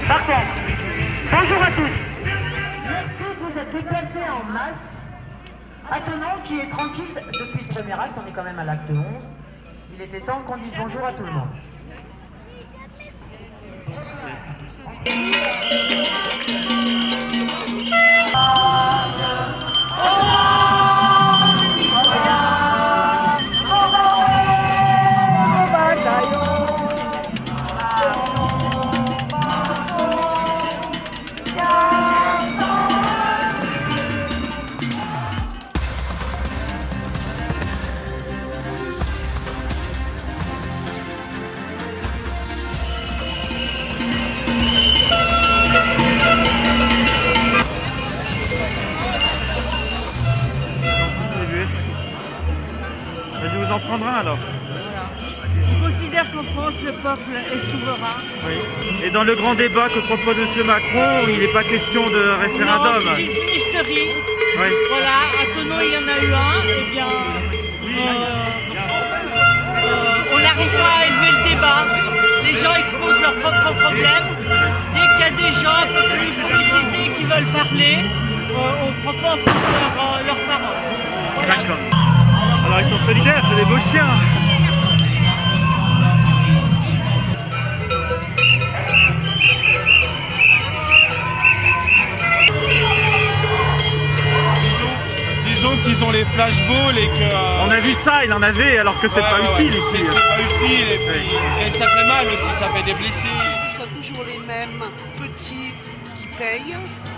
Partons. Bonjour à tous. Merci de vous êtes déplacés en masse. Attenant qui est tranquille depuis le premier acte, on est quand même à l'acte 11. Il était temps qu'on dise bonjour à tout le monde. Je vous en prendre un alors. On considère qu'en France, le peuple est souverain. Oui. Et dans le grand débat que propose M. Macron, il n'est pas question de référendum. Non, c'est une historie. Oui. Voilà, à Thonon, il y en a eu un. Eh bien, on n'arrive pas à élever le débat. Les gens exposent leurs propres problèmes. Dès qu'il y a des gens un peu plus politisés qui veulent parler, on ne prend pas en compte leurs paroles. Voilà. D'accord. Alors ils sont solidaires, c'est des beaux chiens. Disons qu'ils ont les flashballs et que... On a vu ça, il en avait alors que c'est pas utile ici. C'est pas utile et puis et ça fait mal aussi, ça fait des blessés. Ce sont toujours les mêmes petits qui payent,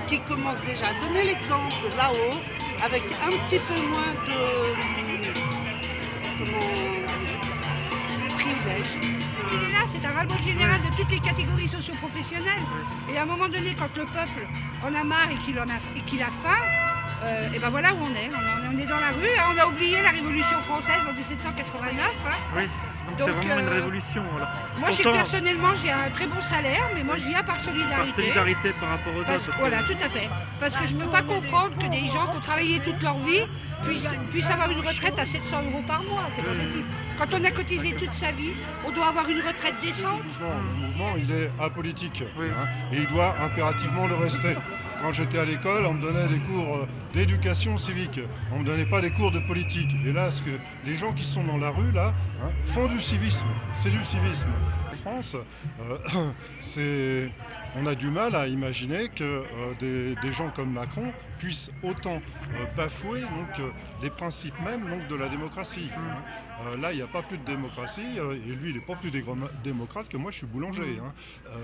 qui commencent déjà à donner l'exemple là-haut, avec un petit peu moins de privilèges. Là, c'est un ras-le-bol général de toutes les catégories socio-professionnelles. Et à un moment donné, quand le peuple en a marre et qu'il a faim, et ben voilà où on est. On est dans la rue. On a oublié la Révolution française en 1789. Oui, donc c'est vraiment une révolution. Alors. Moi, personnellement, j'ai un très bon salaire, mais moi, je viens par solidarité. Par solidarité par rapport aux autres. Voilà, tout à fait. Parce que je ne peux pas comprendre que des gens qui ont travaillé toute leur vie puissent avoir une retraite à 700 € par mois. C'est pas possible. Quand on a cotisé toute sa vie, on doit avoir une retraite décente. Le mouvement, il est apolitique, hein, et il doit impérativement le rester. Quand j'étais à l'école, on me donnait des cours d'éducation civique. On ne me donnait pas des cours de politique. Et là, les gens qui sont dans la rue, là, hein, font du civisme. C'est du civisme. En France, on a du mal à imaginer que des gens comme Macron puissent autant bafouer les principes même de la démocratie. Là, il n'y a pas plus de démocratie, et lui, il n'est pas plus démocrate que moi, je suis boulanger.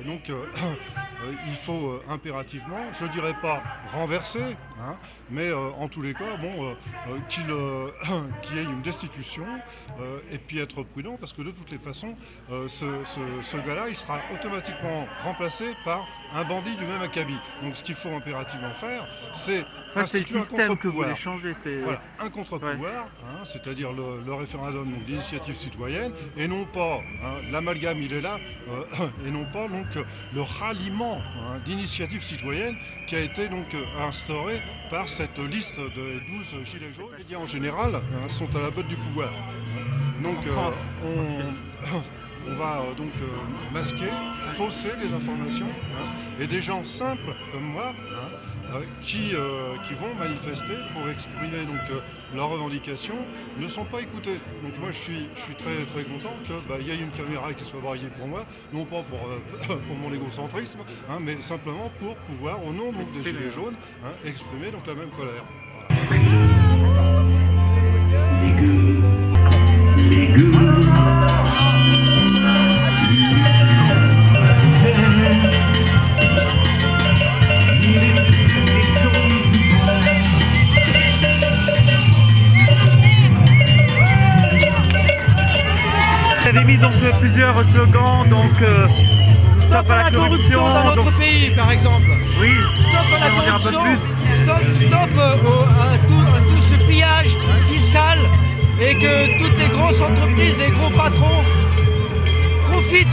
Il faut impérativement, je ne dirais pas renverser, hein, mais en tous les cas, qu'il y ait une destitution, et puis être prudent, parce que de toutes les façons, ce gars-là, il sera automatiquement remplacé par un bandit du même acabit. Donc ce qu'il faut impérativement faire, c'est le système que vous voulez changer. Voilà, un contre-pouvoir, hein, c'est-à-dire le référendum d'initiative citoyenne, et non pas, l'amalgame il est là, et non pas le ralliement d'initiative citoyenne qui a été instauré par cette liste de 12 gilets jaunes. Les médias en général sont à la botte du pouvoir. Donc on va masquer, fausser les informations, et des gens simples comme moi qui vont manifester pour exprimer leurs revendications ne sont pas écoutés. Donc moi je suis très très content qu'il y ait une caméra qui soit braillée pour moi, non pas pour mon égocentrisme, mais simplement pour pouvoir, au nom des Gilets jaunes, exprimer la même colère. Vous avez mis plusieurs slogans, stop à la corruption dans notre pays, par exemple. Oui, Stop à la on va dire un peu corruption, stop à tout ce pillage fiscal, et que toutes les grosses entreprises, les gros patrons profitent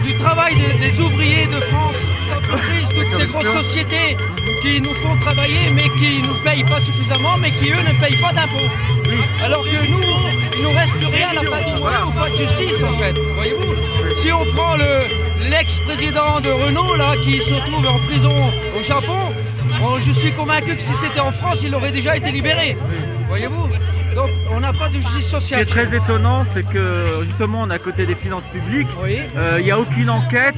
du travail des ouvriers de France. Toutes ces grosses sociétés qui nous font travailler mais qui ne nous payent pas suffisamment, mais qui eux ne payent pas d'impôts. Alors que nous, il nous reste rien à pas de mois ou pas de justice en fait, voyez-vous. Si on prend l'ex-président de Renault là, qui se trouve en prison au Japon. Bon, je suis convaincu que si c'était en France, il aurait déjà été libéré. Voyez-vous? Donc on n'a pas de justice Ce qui sociale. est très étonnant, c'est que justement on est à côté des finances publiques. Oui. Il n'y a aucune enquête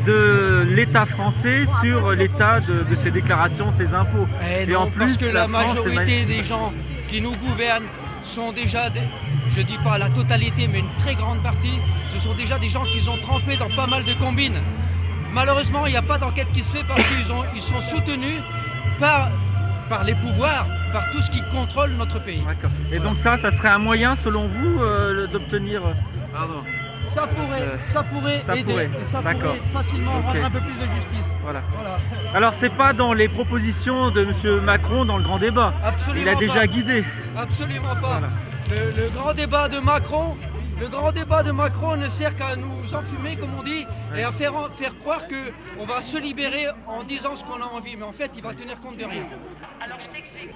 de l'État français sur l'état de ses déclarations, de ses impôts. Et non, en plus, parce que la France est majorité des gens qui nous gouvernent sont déjà, je dis pas la totalité, mais une très grande partie, ce sont déjà des gens qui ont trempé dans pas mal de combines. Malheureusement, il n'y a pas d'enquête qui se fait parce qu'ils sont soutenus par les pouvoirs, par tout ce qui contrôle notre pays. D'accord. Et donc ça serait un moyen, selon vous, d'obtenir... Pardon. Ça pourrait aider, et ça pourrait facilement rendre un peu plus de justice. Voilà. Alors c'est pas dans les propositions de M. Macron dans le grand débat. Absolument Il a déjà pas. guidé. Absolument pas. Voilà. Le grand débat de Macron ne sert qu'à nous enfumer, comme on dit, et à faire croire qu'on va se libérer en disant ce qu'on a envie. Mais en fait, il va tenir compte de rien. Alors je t'explique.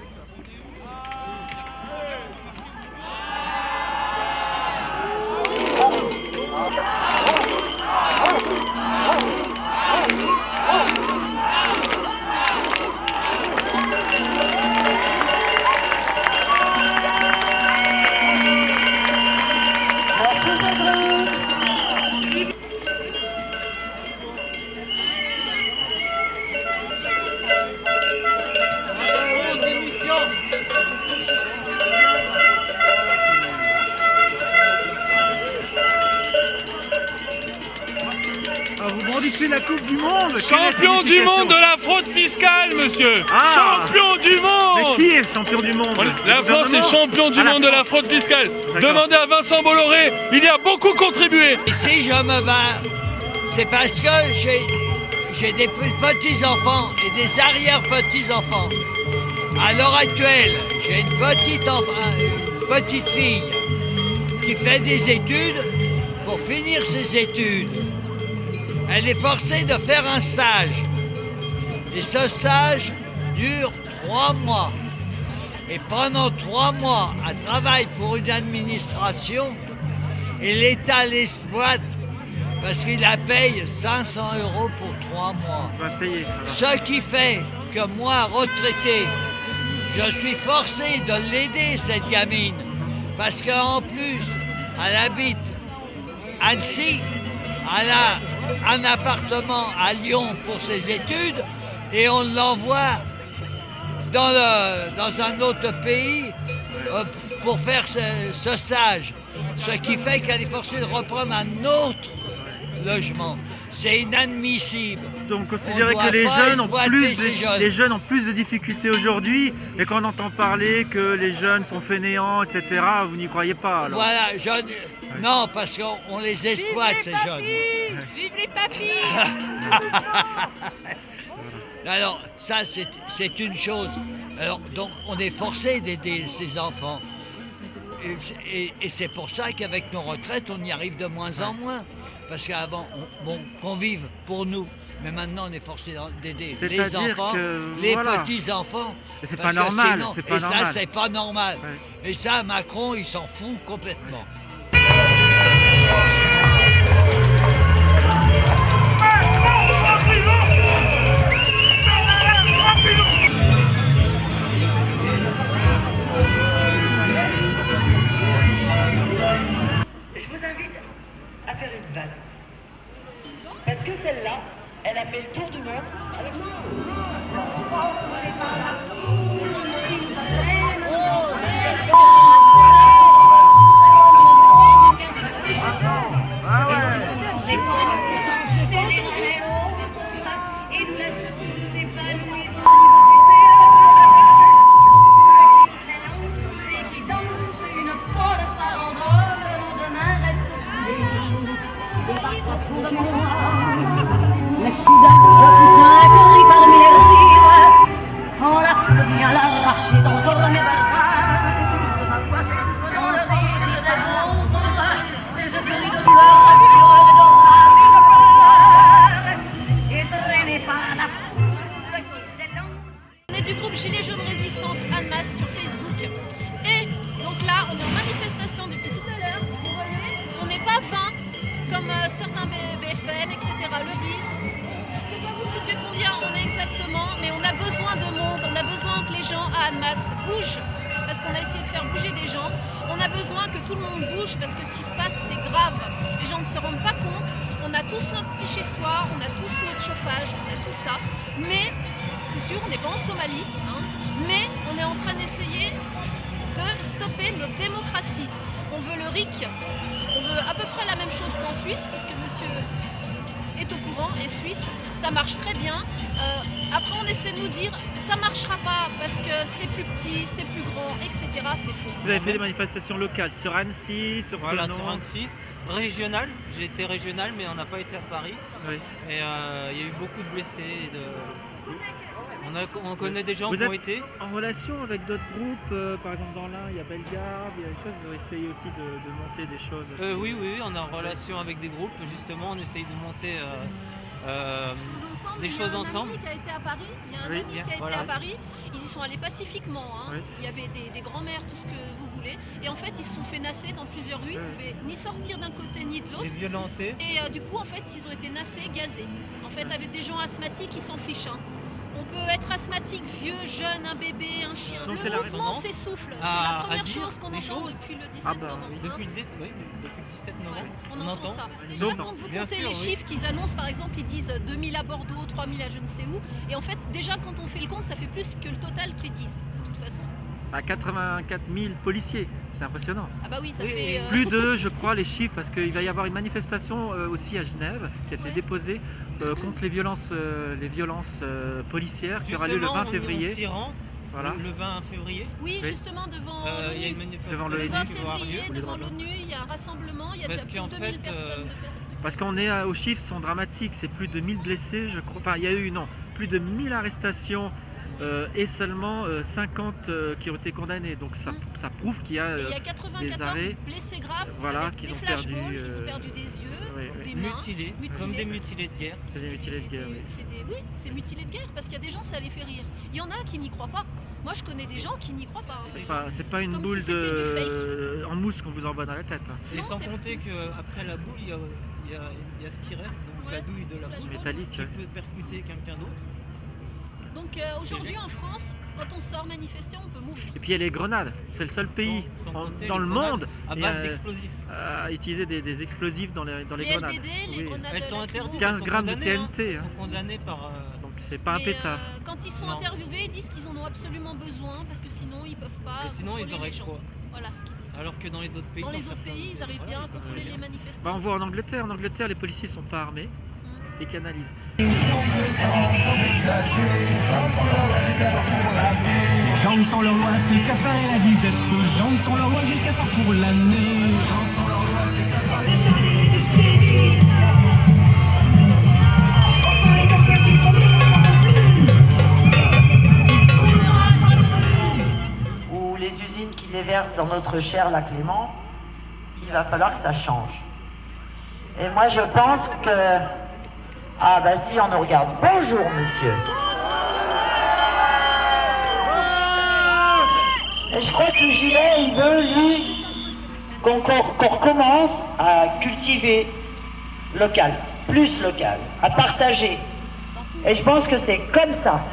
Vous brandissez la Coupe du Monde. Champion du monde de la fraude fiscale, monsieur. Champion du monde. Mais qui est champion du monde? La France est champion du monde de la fraude fiscale. Demandez à Vincent Bolloré, il y a beaucoup contribué. Et si je me bats, c'est parce que j'ai des petits-enfants et des arrière-petits-enfants. À l'heure actuelle, j'ai une petite fille qui fait des études. Pour finir ses études, elle est forcée de faire un stage. Et ce stage dure 3 mois. Et pendant 3 mois, elle travaille pour une administration et l'État l'exploite parce qu'il la paye 500 € pour 3 mois. On va payer, ça va. Ce qui fait que moi, retraité, je suis forcé de l'aider, cette gamine. Parce qu'en plus, elle habite à Annecy, elle a un appartement à Lyon pour ses études et on l'envoie dans un autre pays pour faire ce stage. Ce qui fait qu'elle est forcée de reprendre un autre logement. C'est inadmissible. Donc considérez que les jeunes ont plus de difficultés aujourd'hui et quand on entend parler que les jeunes sont fainéants, etc., vous n'y croyez pas alors? Voilà, non, parce qu'on les exploite, ces jeunes. Vive les papilles. Alors, ça, c'est une chose. Alors, donc, on est forcé d'aider ces enfants. Et c'est pour ça qu'avec nos retraites, on y arrive de moins en moins. Parce qu'avant, qu'on vive pour nous. Mais maintenant, on est forcé d'aider les enfants, les petits-enfants. C'est pas normal. Ça, c'est pas normal. Ouais. Et ça, Macron, il s'en fout complètement. Je vous invite à faire une valse. Parce que celle-là, elle a fait le tour du monde. Mais soudain, je pousse un cri parmi les rives, quand la foule vient l'arracher d'entre mes barrages. Ma voix s'étouffe dans le rire d'irrésoudre, et je crie de douleur, et traîné par la foule qui s'élance. On est du groupe Gilets jaunes Résistance Annemasse sur Facebook. Et donc là, on est en manifestation depuis tout à l'heure. Vous voyez, on n'est pas 20 comme certains BFM, etc. le disent. Je ne peux pas vous citer combien on est exactement, mais on a besoin de monde, on a besoin que les gens à Annemasse bougent, parce qu'on a essayé de faire bouger des gens. On a besoin que tout le monde bouge, parce que ce qui se passe, c'est grave. Les gens ne se rendent pas compte. On a tous notre petit chez-soi, on a tous notre chauffage, on a tout ça. Mais, c'est sûr, on n'est pas en Somalie, hein, mais on est en train d'essayer de stopper notre démocratie. On veut le RIC, on veut à peu près la même chose qu'en Suisse, puisque monsieur est au courant, et Suisse, ça marche très bien. Après, on essaie de nous dire, ça ne marchera pas parce que c'est plus petit, c'est plus grand, etc. C'est faux. Vous avez fait des manifestations locales sur Annecy, sur Voilà, Thonon. sur Annecy. Régional, j'ai été régional, mais on n'a pas été à Paris. Oui. Et il y a eu beaucoup de blessés. On connaît des gens Vous qui ont êtes été. en relation avec d'autres groupes, par exemple dans l'Ain, il y a Bellegarde, il y a des choses, vous essayez aussi de monter des choses. Oui, on est en relation avec des groupes, justement, on essaye de monter des choses ensemble. Il y a un ami qui a été à Paris, à Paris, ils y sont allés pacifiquement, hein. Oui. Il y avait des grands-mères, tout ce que vous voulez, et en fait ils se sont fait nasser dans plusieurs rues, ils ne pouvaient ni sortir d'un côté ni de l'autre. Les violentés. Et du coup en fait ils ont été nassés, gazés. En fait avec des gens asthmatiques, ils s'en fichent. Hein. On peut être asthmatique, vieux, jeune, un bébé, un chien. Donc le mouvement s'essouffle. C'est la première chose qu'on entend depuis le 17 novembre. Depuis le 17 novembre, on entend ça. Et Donc, là, quand vous bien comptez sûr, les chiffres qu'ils annoncent, par exemple, ils disent 2000 à Bordeaux, 3000 à je ne sais où. Et en fait, déjà, quand on fait le compte, ça fait plus que le total qu'ils disent, de toute façon. À 84 000 policiers, c'est impressionnant. Ah bah oui, ça fait... Plus de, je crois, les chiffres, parce qu'il va y avoir une manifestation aussi à Genève qui a été déposée contre les violences policières qui aura lieu le 20 février. Voilà. Le 20 février. Oui, justement, devant il y a une manifestation devant l'ONU. le 20 février, devant l'ONU, il y a un rassemblement, il y a déjà plus de 2000 personnes. Parce qu'on est aux chiffres sont dramatiques, c'est plus de 1000 blessés, je crois. Enfin, il y a eu, plus de 1000 arrestations et seulement 50 qui ont été condamnés. Donc ça prouve qu'il y a, il y a 94 des arrêts blessés graves, voilà, qu'ils ont perdu, ils ont perdu des yeux, des mains, mutilés, comme des mutilés de guerre. C'est des mutilés de guerre, oui. Oui, c'est mutilés de guerre parce qu'il y a des gens, ça les fait rire. Il y en a qui n'y croient pas. Moi, je connais des gens qui n'y croient pas. C'est pas une boule en mousse qu'on vous envoie dans la tête. Hein. Et sans compter qu'après la boule, il y a ce qui reste, donc la douille de la boule métallique, qui peut percuter quelqu'un d'autre. Donc aujourd'hui en France, quand on sort manifester, on peut mourir. Et puis il y a les grenades, c'est le seul pays dans le monde à base d'explosifs. À utiliser des explosifs dans les grenades. LBD, les grenades elles sont interdites. 15 grammes de TNT. Elles sont condamnées par... Donc c'est pas un pétard. Quand ils sont interviewés, ils disent qu'ils en ont absolument besoin parce que sinon ils peuvent pas. Et sinon ils auraient quoi? Voilà ce qu'ils disent. Alors que dans les autres pays, ils arrivent bien à contrôler les manifestants. On voit en Angleterre, les policiers sont pas armés et canalisent. J'entends leur loi, c'est le cafard et la disette. J'entends leur loi, j'ai le cafard pour l'année. Ou les usines qui déversent dans notre cher lac Léman, il va falloir que ça change. Et moi je pense que... Ah bah si, on nous regarde. Bonjour monsieur. Et je crois que le gilet, il veut, lui, qu'on recommence à cultiver local, plus local, à partager. Et je pense que c'est comme ça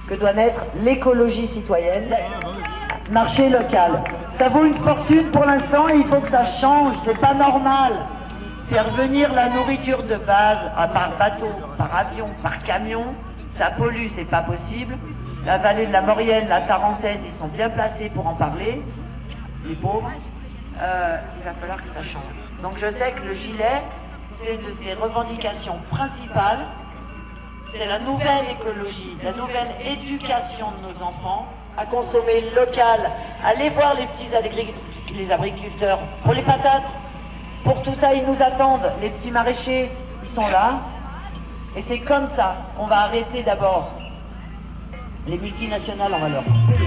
que doit naître l'écologie citoyenne, marché local. Ça vaut une fortune pour l'instant et il faut que ça change, c'est pas normal. Faire venir la nourriture de base par bateau, par avion, par camion, ça pollue, c'est pas possible. La vallée de la Maurienne, la Tarentaise, ils sont bien placés pour en parler, les pauvres. Il va falloir que ça change. Donc je sais que le gilet, c'est une de ses revendications principales. C'est la nouvelle écologie, la nouvelle éducation de nos enfants à consommer local. Allez voir les petits agriculteurs pour les patates. Pour tout ça, ils nous attendent. Les petits maraîchers, ils sont là. Et c'est comme ça qu'on va arrêter d'abord les multinationales, on va leur couper les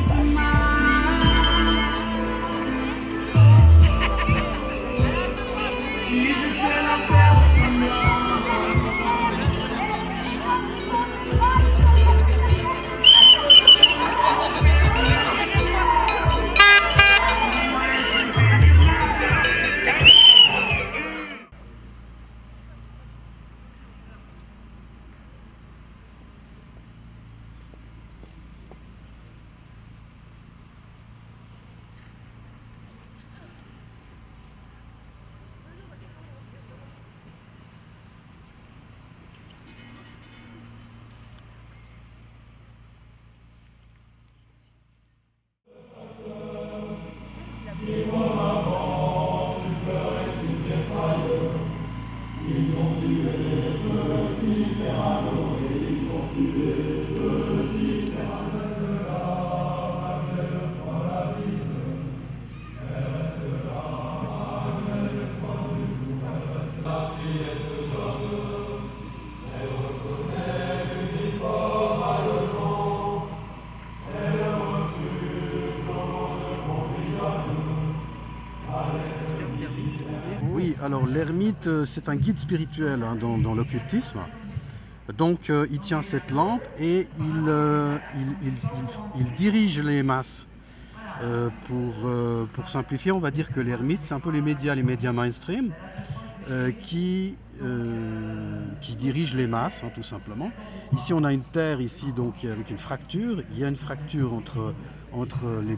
Oui, alors l'ermite, c'est un guide spirituel hein, dans l'occultisme. Donc il tient cette lampe et il dirige les masses. Pour simplifier, on va dire que l'ermite, c'est un peu les médias mainstream qui dirigent les masses, hein, tout simplement. Ici, on a une terre ici, donc avec une fracture. Il y a une fracture entre les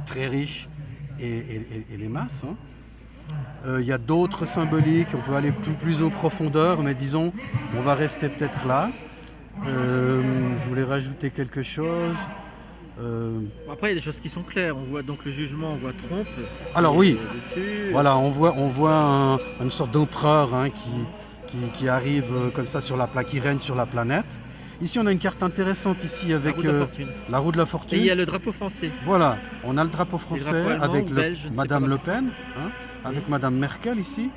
très riches et les masses. Hein. Il y a d'autres symboliques, on peut aller plus en profondeur, mais disons, on va rester peut-être là. Je voulais rajouter quelque chose. Après, il y a des choses qui sont claires. On voit donc le jugement, on voit trompe. Alors oui, dessus. Voilà, on voit une sorte d'empereur hein, qui arrive comme ça qui règne sur la planète. Ici, on a une carte intéressante ici avec la roue de la fortune. Et il y a le drapeau français. Voilà, on a le drapeau français avec Madame Le Pen, hein, avec Oui. Madame Merkel ici.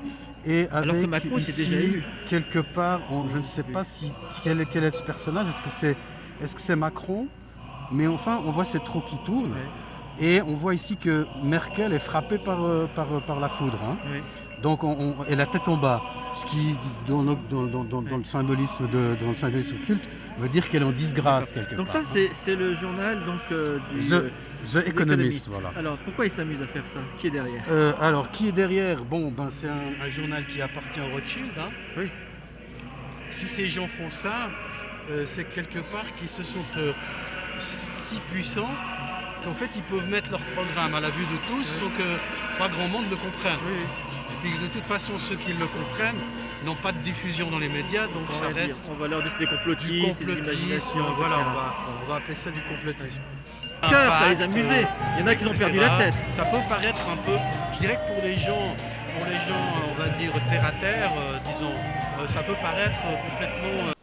Et Alors que avec Macron, il s'est déjà ici, eu. quelque part, je ne sais pas quel est ce personnage, est-ce que c'est Macron? Mais enfin, on voit cette roue qui tourne. Ouais. Et on voit ici que Merkel est frappée par la foudre. Hein. Oui. Donc, et la tête en bas, ce qui, dans le symbolisme occulte, veut dire qu'elle est en disgrâce quelque Donc part. ça, c'est le journal The Economist, voilà. Alors, pourquoi il s'amuse à faire ça? Qui est derrière? Alors, qui est derrière? Bon, c'est un journal qui appartient au Rothschild. Hein. Oui. Si ces gens font ça, c'est quelque part qu'ils se sentent si puissants qu'en fait ils peuvent mettre leur programme à la vue de tous sans que pas grand monde le comprenne. Oui. Et puis de toute façon ceux qui le comprennent n'ont pas de diffusion dans les médias, donc ça reste on va leur dire des complotistes, des imaginations. voilà, on va appeler ça du complotisme. Cœur, ça les amusait. Il y en a qui ont perdu la tête. Ça peut paraître un peu, je dirais que pour les gens on va dire terre à terre, disons, ça peut paraître complètement...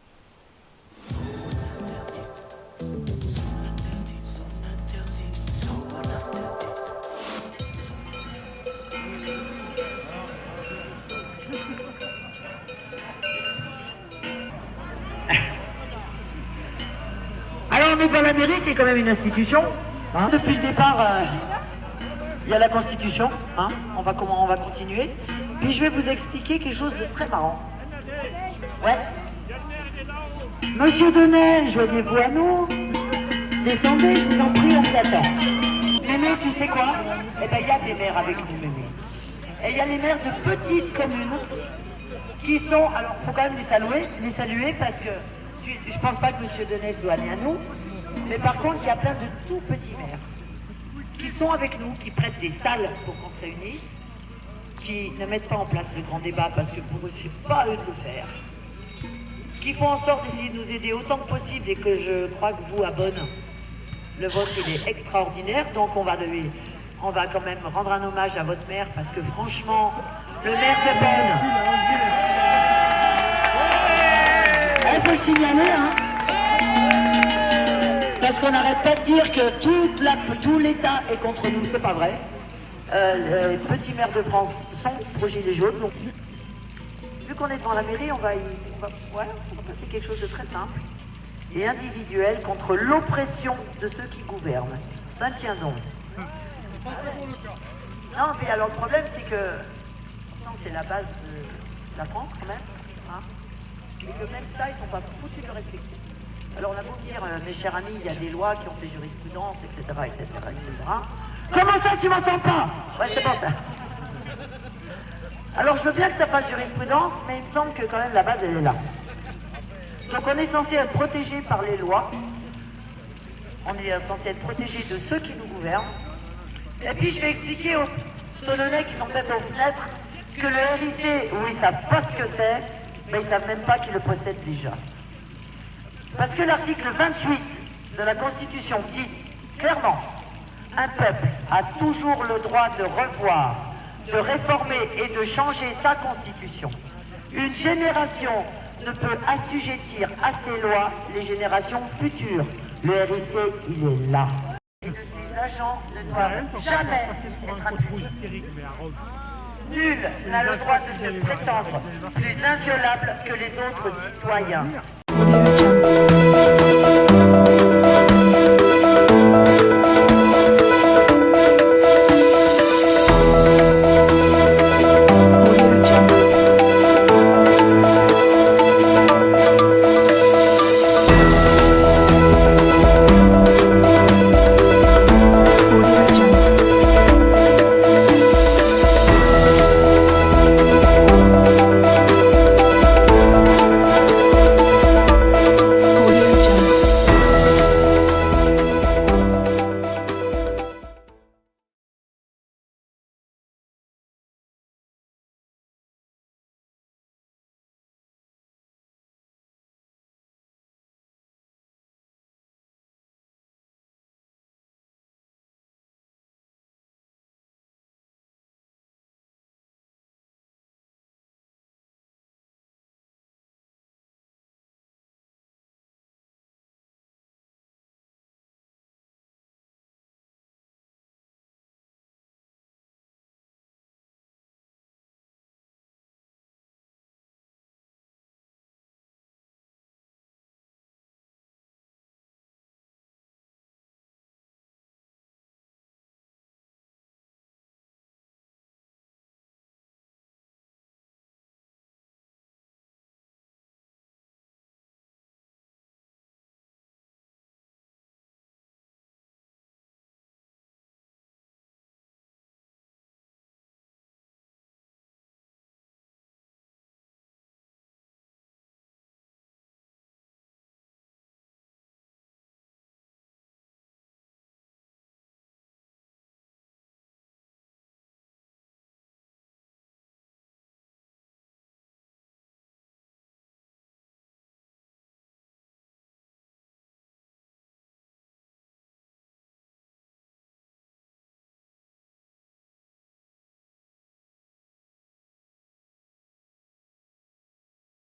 Alors on est dans la mairie, c'est quand même une institution. Hein. Depuis le départ, il y a la Constitution. Hein. On va continuer. Puis je vais vous expliquer quelque chose de très marrant. Ouais. Monsieur Denay, joignez-vous à nous. Descendez, je vous en prie, on vous attend. Mémé, tu sais quoi? Eh bien, il y a des maires avec nous, Mémé. Et il y a les maires de petites communes qui sont... Alors, il faut quand même les saluer parce que je pense pas que Monsieur Denay soit lié à nous. Mais par contre, il y a plein de tout petits maires qui sont avec nous, qui prêtent des salles pour qu'on se réunisse, qui ne mettent pas en place le grand débat parce que pour eux, c'est pas eux de le faire. Qui font en sorte d'essayer de nous aider autant que possible et que je crois que vous, à Bonn, le vôtre, il est extraordinaire. Donc on va quand même rendre un hommage à votre maire parce que franchement, le maire de Bonn, elle peut signaler, hein, parce qu'on n'arrête pas de dire que tout l'État est contre nous, c'est pas vrai. Les petits maires de France sont pro gilets jaunes, donc vu qu'on est devant la mairie, on va passer quelque chose de très simple et individuel contre l'oppression de ceux qui gouvernent. Ben tiens donc. Non, mais alors le problème c'est que c'est la base de la France quand même, hein, et que même ça, ils sont pas foutus de le respecter. Alors on a beau dire, mes chers amis, il y a des lois qui ont fait jurisprudence, etc., etc., etc. Comment ça, tu m'entends pas? Ouais, c'est pour ça. Alors je veux bien que ça fasse jurisprudence, mais il me semble que quand même la base, elle est là. Donc on est censé être protégé par les lois, on est censé être protégé de ceux qui nous gouvernent, et puis je vais expliquer aux Tonnonnais qui sont peut-être aux fenêtres que le RIC, où ils savent pas ce que c'est, mais ils savent même pas qu'ils le possèdent déjà. Parce que l'article 28 de la Constitution dit clairement, un peuple a toujours le droit de revoir, de réformer et de changer sa constitution. Une génération ne peut assujettir à ces lois les générations futures. Le RIC, il est là. Et de ces agents ne doivent jamais être impunis. Nul n'a le droit de se prétendre plus inviolable que les autres citoyens.